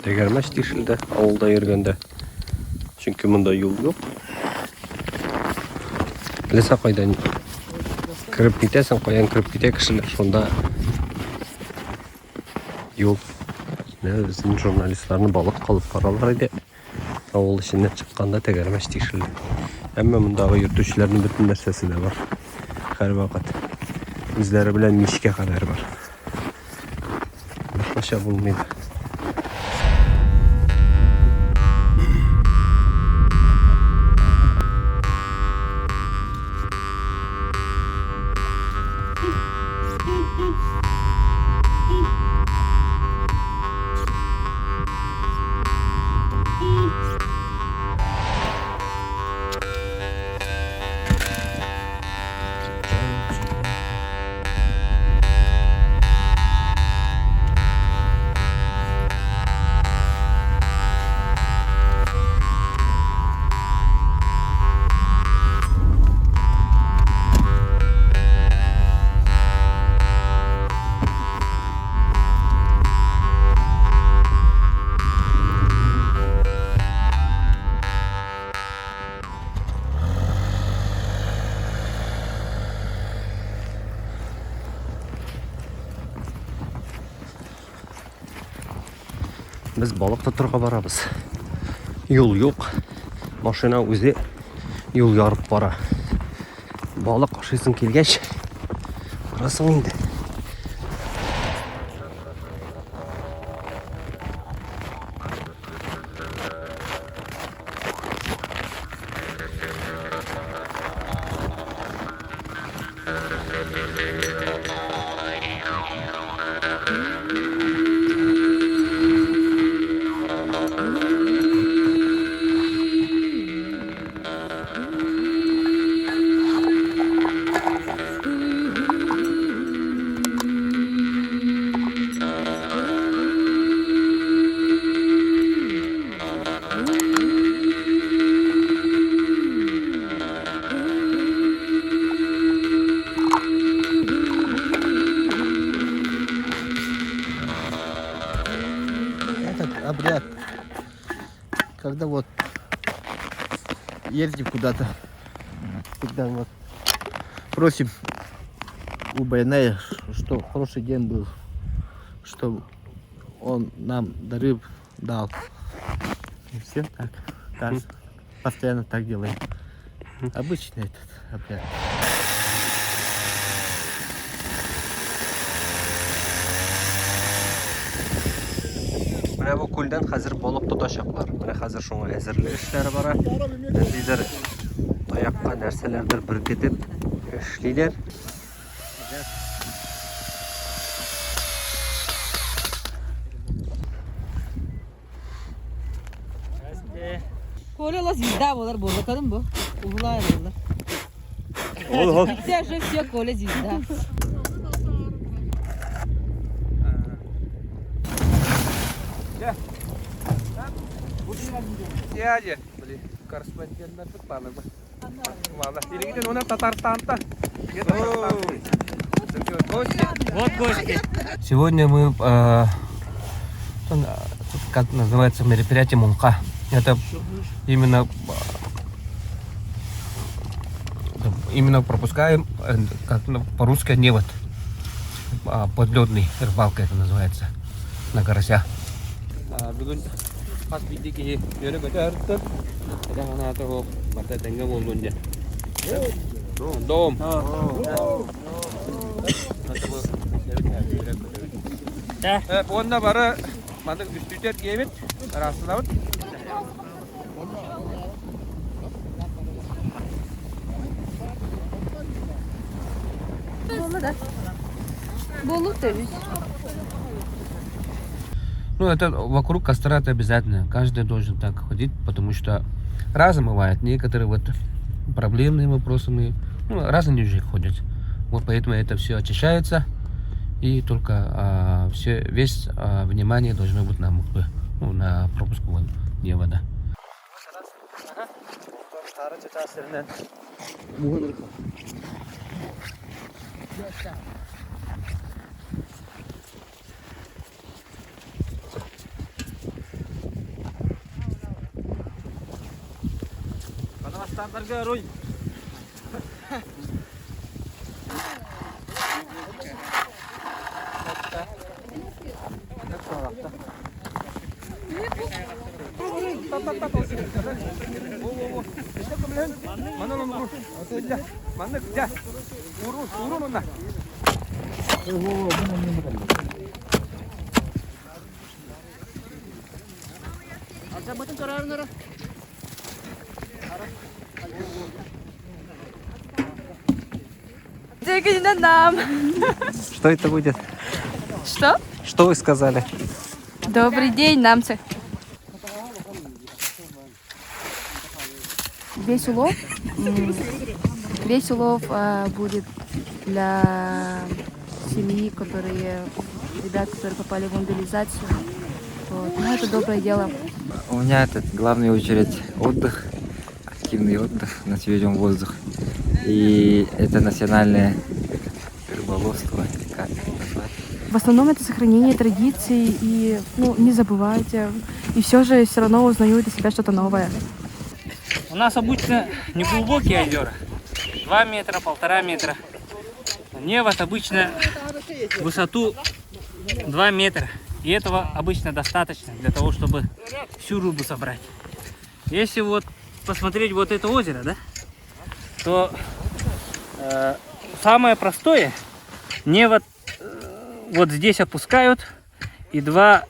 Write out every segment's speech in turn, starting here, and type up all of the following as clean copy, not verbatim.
Tegermeş dişildi avulda yürgende. Çünkü bunda yol yok. Lesa koydan kırıp bitersen koyan kırıp biter kişiler. Sonda yol. Ne bizim jurnalistlerini balık kalıp paralarıydı. Avul işinden çıkkanda tegermeş dişildi. Hemen bundaki yurtdüşlerin bütün nersesi de var. Her vakit. Bizleri bilen mişke kadar var. Başa bulmaydı. Biz balık tuturga barabız. Yol yok. Maşina o'zi yol yarıp bara. Balık aşıysın kelgeç. Qarasın indi. Обряд, когда вот ездим куда-то, когда вот просим у Байная, что хороший день был, что он нам дары дал. И все так, постоянно так делаем. Обычный этот обряд. Bu kuldan hazır balık tutacaklar. Bana hazır şuna hazırlı işleri var. Bizler ayakta nerselerdir biriketip işliler. Коля звезда болар, bakalım bu. Uğurlar болар. Все же все Коля звезда. aja beli korrespondennya tuh mana gua malah ini kita nona Татарстан-то вот гости. Сегодня мы как называется мероприятие Мунка. Это именно пропускаем, как по-русски невод, подледный рыбалка это называется, на карася. Pas bidik ini, dia nak baca arti. Ada mana tu? Baca tengah bolon je. Dom. Onda bara mana üstücet giymet, rastlavat. Balık deriz. Ну, это вокруг костра это обязательно. Каждый должен так ходить, потому что разом бывает. Некоторые вот проблемные вопросы мы, разные люди ходят. Вот поэтому это все очищается. И только весь внимание должно быть на муквы, на пропуску невода. нам. Что это будет? Что? Что вы сказали? Добрый день, намцы. Весь улов будет для семьи, ребят, которые попали в мобилизацию. Вот. Ну, это доброе дело. У меня это главная очередь отдых, активный отдых на свежем воздухе. И это национальное рыболовство. Как это назвать? В основном это сохранение традиций и не забывайте. И все равно узнаю для себя что-то новое. У нас обычно неглубокие озера. 2 метра, 1,5 метра. Невод обычно высоту 2 метра. И этого обычно достаточно для того, чтобы всю рыбу собрать. Если вот посмотреть вот это озеро, да, то самое простое, невод вот здесь опускают, и две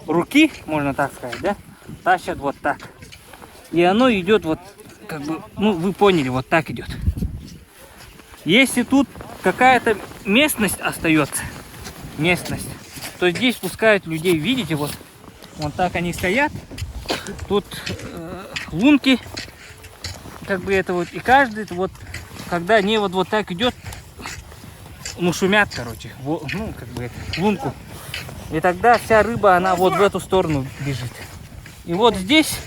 руки, можно так сказать, да, тащат вот так. И оно идет вот, вы поняли, вот так идет. Если тут какая-то местность остается, то здесь пускают людей, видите, вот так они стоят, тут лунки, и каждый, когда невод вот так идет, шумят, лунку. И тогда вся рыба, она вот в эту сторону бежит. И вот здесь,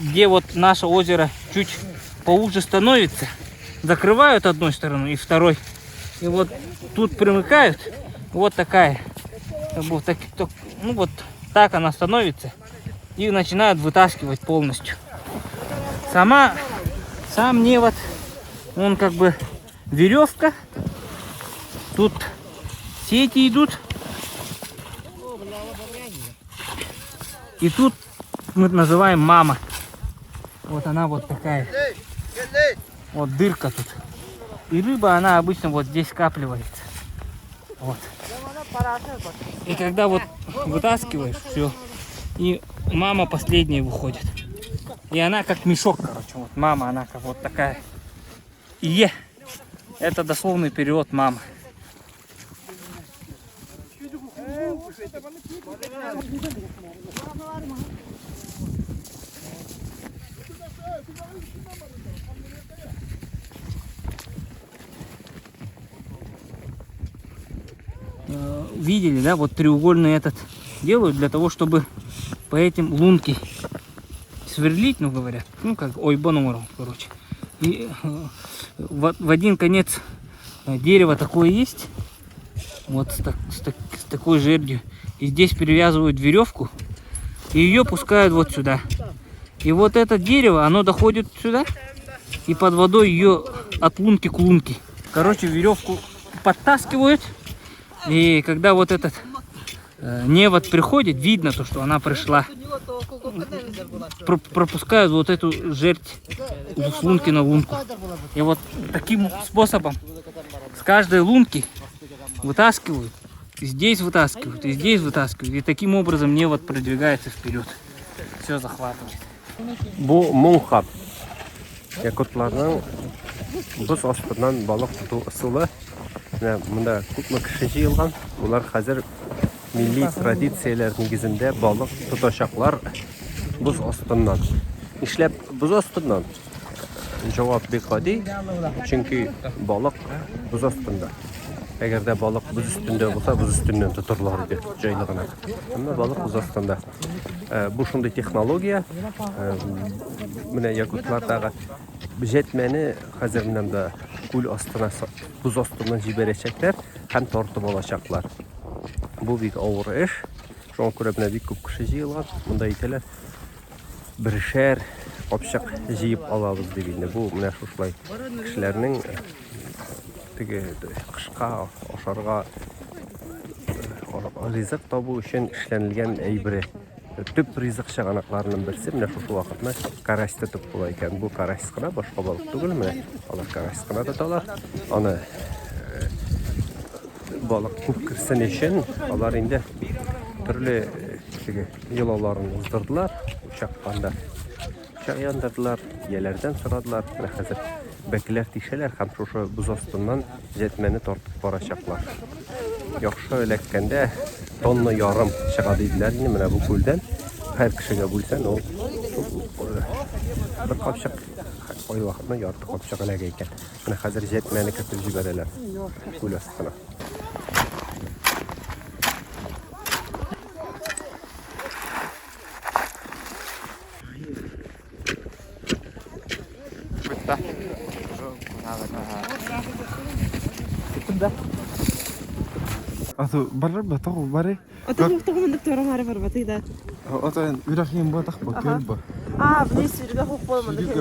где вот наше озеро чуть поуже становится, закрывают одной стороной и второй. И вот тут примыкают, вот такая, так она становится. И начинают вытаскивать полностью. Сам невод, он веревка. Тут сети идут. И тут мы называем мама. Вот она вот такая. Вот дырка тут. И рыба, она обычно вот здесь скапливается. Вот. И когда вот вытаскиваешь, все. И мама последняя выходит. И она как мешок, Вот мама, она как вот такая. И это дословный перевод мамы. Видели, да, вот треугольный этот делают для того, чтобы по этим лунки сверлить, говорят, ойбонумором, И в один конец дерева такое есть, вот с такой жердью, и здесь перевязывают веревку, и ее пускают вот сюда. И вот это дерево, оно доходит сюда, и под водой ее от лунки к лунке. Веревку подтаскивают, и когда вот этот невод приходит, видно то, что она пришла, пропускают вот эту жердь с лунки на лунку. И вот таким способом с каждой лунки вытаскивают, и здесь вытаскивают, и здесь вытаскивают. И таким образом невод продвигается вперед. Все захватывает. Bu Monxab. Yakutlarning buz ostidan baliq tutuv usuli. Bunda ko'pmi kishi yig'ilgan. Ular hozir milliy traditsiyalar negizida baliq tutashaqlar buz ostidan. Ishlab buz ostidan. Javob beqodiy. Chunki baliq buz ostida. Agarda baliq buz ustida bo'lsa, buz ustidan tuturlar edi joylig'ini. Ammo baliq buz ostida. Bu shunday texnologiya. Mana yakutlardagi jetmeni hozirda ko'l ostına, buz ostidan jiberacaklar, ham tortib olacaklar. Bu bir og'ir ish. Shunga ko'ra buna bir ko'p kishi yig'ilgan. Bunda aytadilar, birishar капчык җыеп алабыз дип инде. Бу менә шушылай кешеләрнең теге кышка ашарга ризык табу өчен эшләнелгән әйбере. Төп ризык чыганакларының берсе менә шушы вакытны карась тотып була икән. Бу карась кына башка балык түгел менә. Алар карась кына тоталар. Аны балык күп кирсен өчен алар инде төрле теге йолаларын уздырдылар. Учакканда учак яндырдылар, ияләрдән сорадылар. Менә хәзер бәкеләр тишәләр һәм шушы буз астыннан җәтмәне тартып барачаклар. Яхшы эләккәндә тонна ярым чыга диделәр инде менә бу күлдән. Һәр кешегә бүлсәң, ул бер капчык ой вакытны ярты капчык эләгә икән. Менә хәзер җәтмәне кертеп җибәрәләр күл астына. Atau baru betul baru. Atau mau tuh mendek orang hari baru betul dah. Atau udah yang buat tak bakal bah. Beli sirga hook pol mendek.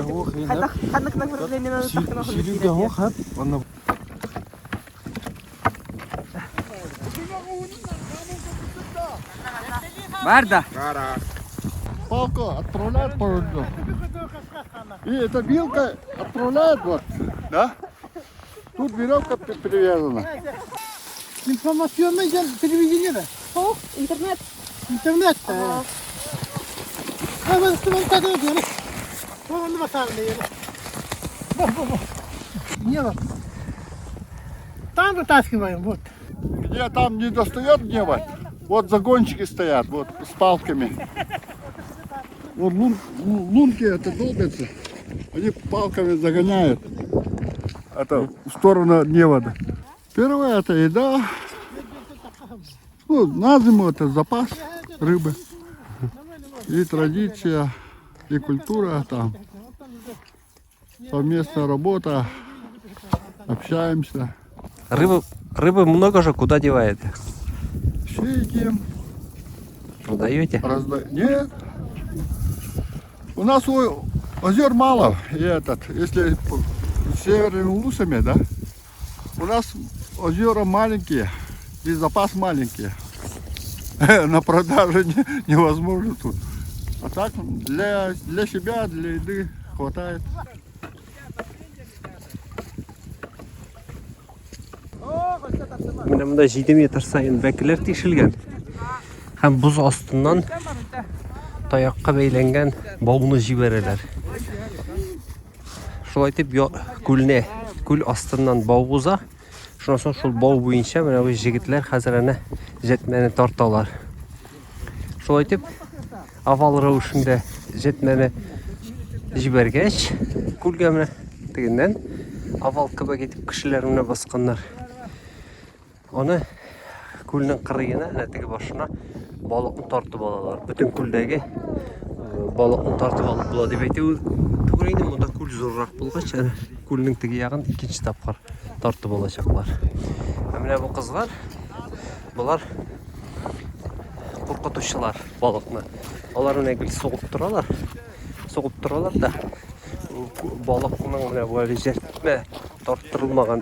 Anak berlainan Sirga hook hat. Mana? Барда. Палка отправляет по руду. И эта вилка отправляет вот, да? Тут веревка привязана. Информационное телевидение, да? Интернет. Интернет. Вот так вот делать. Вот он масальный. Небо. Там вытаскиваем, вот. Где там не достает небо, вот загонщики стоят, вот с палками. Вот лунки это долбятся, они палками загоняют это в сторону невода. Первое это еда, ну, на зиму это запас рыбы. И традиция, и культура там, совместная работа, общаемся. Рыбы много же, куда деваете? Все едим. Продаете? Нет. У нас озер мало, и если северными лусами, да, у нас озера маленькие и запас маленький. На продажу невозможно тут. А так для себя, для еды хватает. Менә монда 7 метр сайын бәкеләр тишелгән. Һәм буз астыннан таякка бәйләнгән бауны җибәрәләр. Шулай итеп күл астыннан бау буза. Шуннан соң шул бау буенча менә бу җегетләр хәзер әнә җәтмәне тарталар. Шулай итеп авал рәвешендә җәтмәне җибәргәч, күлгә менә тегеннән авал кебек итеп кешеләр менә басканнар. Аны күлнең кырыена, теге башына балыкны тартып алалар. Бүтән күлдәге балыкны тартып алып була дип әйтә. Түгел инде, монда күл зуррак булгач, күлнең теге ягын икенче тапкыр тартып алачаклар. Менә бу кызлар, булар куркытучылар балыкны. Алар менә гел сугып торалар да. Балыкның менә бу җәтмә тарттырылмаган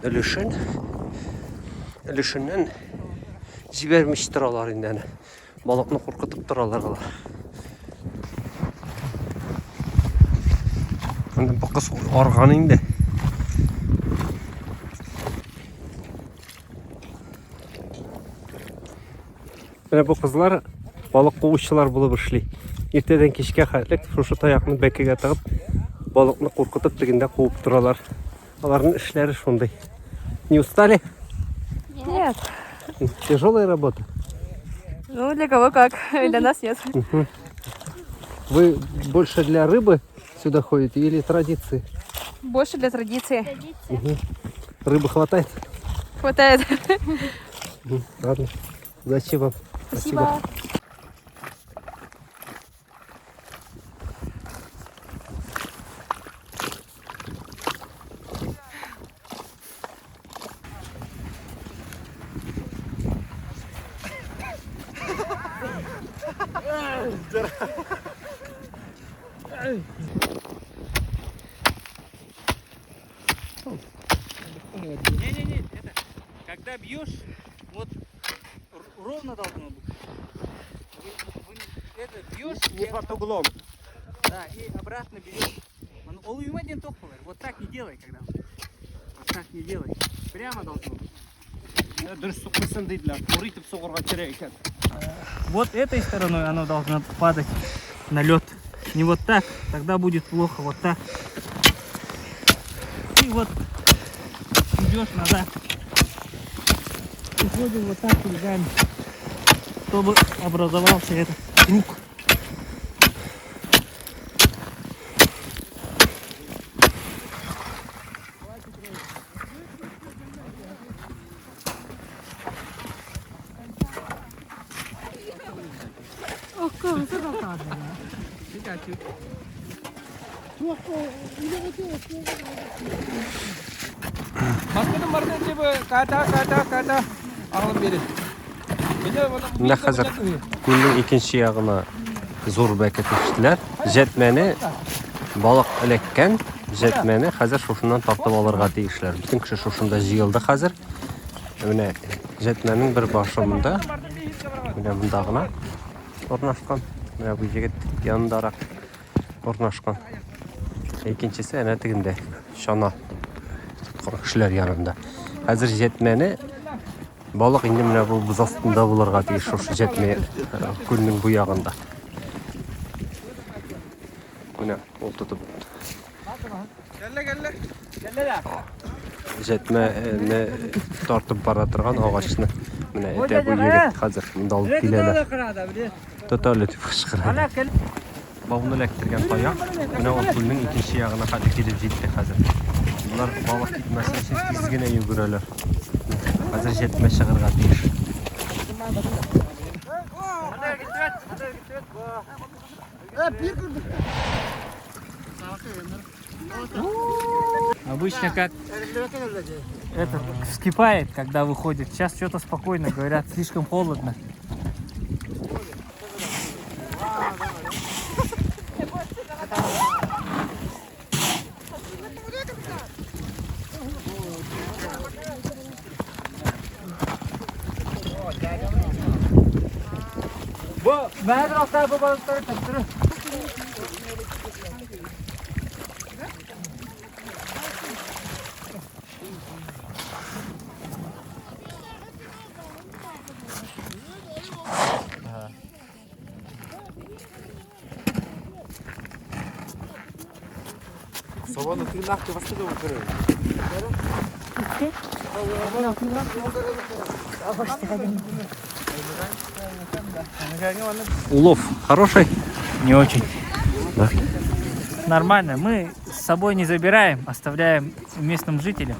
өлешеннән җибәрмиш торалар инде. Балыкны куркытып торалар алар. Аны бу кыз арган инде. Менә бу кызлар балык куучылар булып эшли. Иртәдән кичкә хәтлек шушы таякны бәкегә тыгып, балыкны куркытып тегендә куып торалар. Аларның эшләре шундый. Не устали? Нет. Тяжелая работа. Ну, для кого как. Для нас нет. Вы больше для рыбы сюда ходите или традиции? Больше для традиции. Рыбы хватает? Хватает. Ладно. Удачи вам. Спасибо. когда бьешь, вот ровно должно быть. Это бьешь, Не под углом. да, и обратно берешь. Он один топор. Вот так не делай, когда. Вот так не делай. Прямо должно быть. Вот этой стороной оно должно падать на лед. Не вот так, тогда будет плохо. Вот так. И вот идешь назад. Уходим вот так ногами, чтобы образовался этот круг. Басқадан барды тебе қайта ағылым береді. Мына хәзер күлнең икенче ягына зур бәкет ишештеләр. Җәтмәне балык элеккән, җәтмәне хәзер шушыннан тартып алырга тиешләр. Бүтән кеше шушында җыелды хәзер. Менә җәтмәнең бер башында, менә монда гына орнашкан. Менә бу җегет янындарак орнашкан. Икенчесе әнә тегендә, чана кешеләр янында. Хәзер җәтмәне балык инде менә бу буз астында булырга тиеш, шушы җәтмә күлнең бу ягында. Менә ул тотып. Җәтмәне тартып бара торган агачны менә әйтә бу егет хәзер монда алып киләләр. Тоталы дип кычкыра. Бауны эләктергән таяк менә ул күлнең икенче ягына хәтле килеп җитте хәзер. Bunlar balık gitmesi için dizgine yugururlar. Hazır jetme çıkarga tiyir. Обычно как это вскипает, когда выходит. Сейчас что-то спокойно, говорят, слишком холодно. Ben de bu balıkları taktırım. Собану 3 нахты васты да укрыл. Улов хороший? Не очень. Да. Нормально. Мы с собой не забираем, оставляем местным жителям.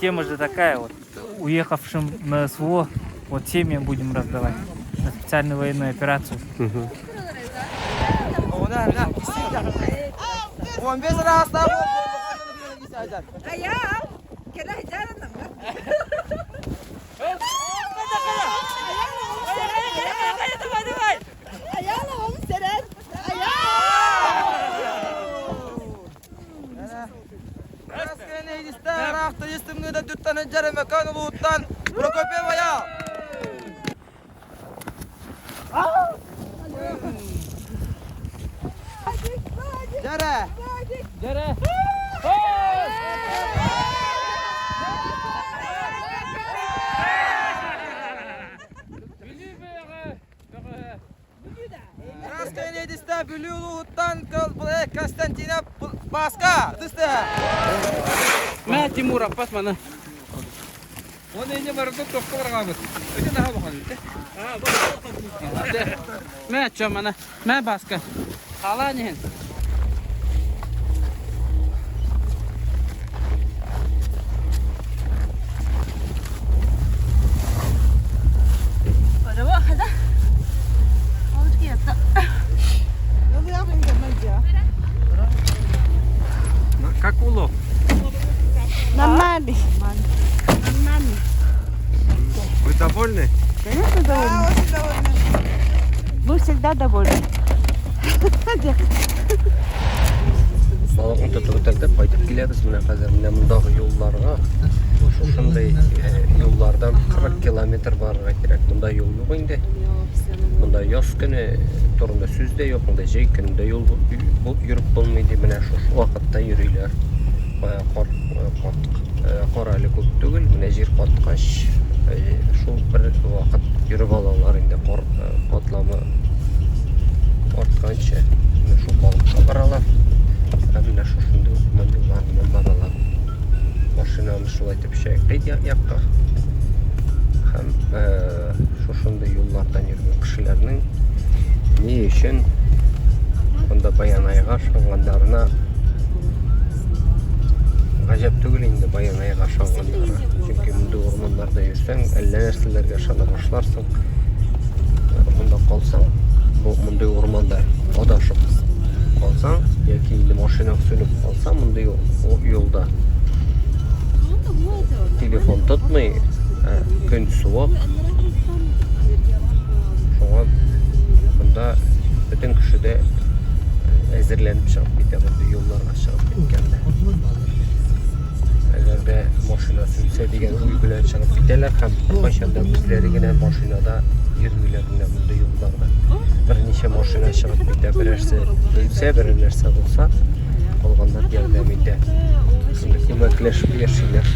Тема же такая вот. Уехавшим на СВО, вот семьям будем раздавать. На специальную военную операцию. Константина Баска. Мә Тимур апас мана. Он инде барды тоқтырга бит. Өте daha бахан. Мә чамана. Мә Баска. Ала нен. Как улов? Нормально. Вы довольны? Конечно, довольны. Очень довольны. Мы всегда довольны. Балыкны тотып үтердек, кайтып киләбез менә хәзер менә мондагы юлларга. Şuşunday yollardan 40 kilometr barga керек. Munda yol yok indi. Munda yaz günü turunda süzde yok. Munda jey gününde yol yürüp bolmaydı. Mine şu vaqtda yürüyler. Baya qorali көп түгел. Mine jir qatqaş. Şu bir vaqt yürüp alalar indi. Qatlama artqancha. Şu balıqqa baralar. Mine şuşunda mende ulardan baralar. Maşinamı şulaytып şekil yaptık. Hem şuşunda yollardan yürüyen kişilerinin ne için bunda bayan aygar şanganlarına gajap tügül indi bayan aygar şanganlarına. Çünkü bunda ormanlarda yürsen, elle nerselerge şana başlarsın. Bunda kalsan, bunda ormanda adaşıp kalsan, yaki indi maşina sönüp kalsan, bunda yolda telefon tutmay, gün soğuk. Şoňa bunda bütün kişi de äzirlenip çygyp gitýär bu ýollarga çygyp gitgende. Egerde maşina sünse digen uy bilen çygyp gitýärler hem başanda bizlerigine maşinada ýürgülerinde bunda ýollarda bir neçe maşina çygyp gitýär, birerse ölse, bir nerse bolsa bolganlar ýardam etýär. Kömekleşip ýerşiler.